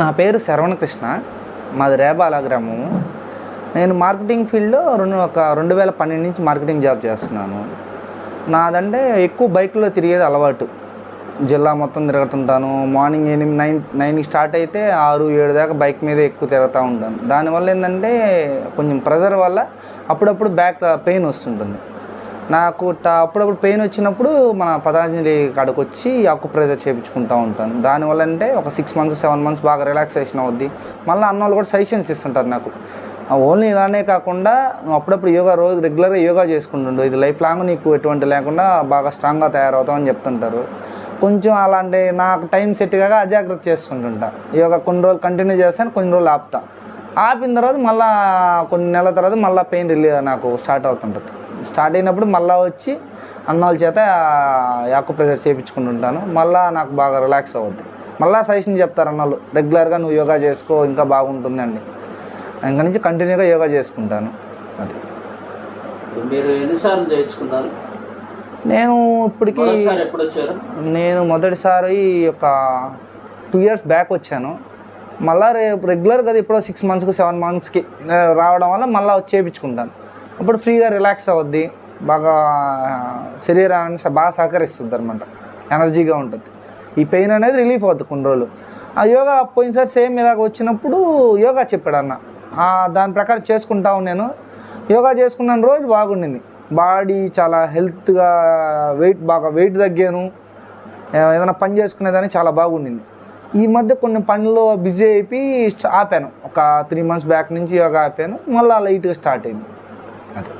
నా పేరు శరవణ కృష్ణ. మాది రేబాల గ్రామము. నేను మార్కెటింగ్ ఫీల్డ్లో 2012 నుంచి మార్కెటింగ్ జాబ్ చేస్తున్నాను. నాదంటే ఎక్కువ బైక్లో తిరిగేది అలవాటు. జిల్లా మొత్తం తిరుగుతుంటాను. మార్నింగ్ 9కి స్టార్ట్ అయితే 6-7 దాకా బైక్ మీద ఎక్కువ తిరుగుతూ ఉంటాను. దానివల్ల ఏంటంటే కొంచెం ప్రెజర్ వల్ల అప్పుడప్పుడు బ్యాక్ పెయిన్ వస్తుంటుంది. నాకు అప్పుడప్పుడు పెయిన్ వచ్చినప్పుడు మన పతాంజలి కాడకు వచ్చి అక్యుప్రెషర్ చేయించుకుంటూ ఉంటాను. దానివల్ల అంటే ఒక 6 months 7 months బాగా రిలాక్సేషన్ అవుద్ది. మళ్ళీ అన్నోళ్ళు కూడా సజెషన్స్ ఇస్తుంటారు నాకు. ఓన్లీ ఇలానే కాకుండా నువ్వు అప్పుడప్పుడు రోజు రెగ్యులర్గా యోగా చేసుకుంటుండు, ఇది లైఫ్ లాంగ్ నీకు ఎటువంటి లేకుండా బాగా స్ట్రాంగ్గా తయారవుతావు అని చెప్తుంటారు. కొంచెం అలాంటి నాకు టైం సెట్ కాక అజాగ్రత్త చేస్తుంటుంటా. యోగా కొన్ని రోజులు కంటిన్యూ చేస్తాను, కొన్ని రోజులు ఆపుతా. ఆపిన తర్వాత మళ్ళీ కొన్ని నెలల తర్వాత మళ్ళీ పెయిన్ నాకు స్టార్ట్ అవుతుంటుంది. స్టార్ట్ అయినప్పుడు మళ్ళీ వచ్చి అన్నోళ్ళ చేత యాక్యుప్రెషర్ చేయించుకుంటుంటాను. మళ్ళీ నాకు బాగా రిలాక్స్ అవుద్ది. మళ్ళీ సజెషన్ చెప్తారు అన్నోళ్ళు, రెగ్యులర్గా నువ్వు యోగా చేసుకో ఇంకా బాగుంటుందండి. ఇంకా నుంచి కంటిన్యూగా యోగా చేసుకుంటాను. అది మీరు ఎన్నిసార్లు చేయించుకున్నారు? నేను ఇప్పటికీ ఎప్పుడు వచ్చారు? నేను మొదటిసారి ఒక 2 years బ్యాక్ వచ్చాను. మళ్ళీ రెగ్యులర్గా ఇప్పుడు 6 monthsకి 7 monthsకి రావడం వల్ల మళ్ళీ వచ్చి చేయించుకుంటాను. అప్పుడు ఫ్రీగా రిలాక్స్ అవుద్ది, బాగా శరీరాన్ని బాగా సహకరిస్తుంది అనమాట, ఎనర్జీగా ఉంటుంది. ఈ పెయిన్ అనేది రిలీఫ్ అవుతుంది కొన్ని రోజులు. ఆ యోగా పోయినసారి సేమ్ ఇలాగ వచ్చినప్పుడు యోగా చెప్పాడు అన్న, దాని ప్రకారం చేసుకుంటా ఉన్నాను. యోగా చేసుకున్న రోజు బాగుండింది. బాడీ చాలా హెల్త్గా, వెయిట్ తగ్గాను. ఏదైనా పని చేసుకునేదాన్ని చాలా బాగుండింది. ఈ మధ్య కొన్ని పనుల్లో బిజీ అయిపోయి ఆపాను. ఒక 3 months బ్యాక్ నుంచి యోగా ఆపాను. మళ్ళీ లైట్గా స్టార్ట్ అయింది. అది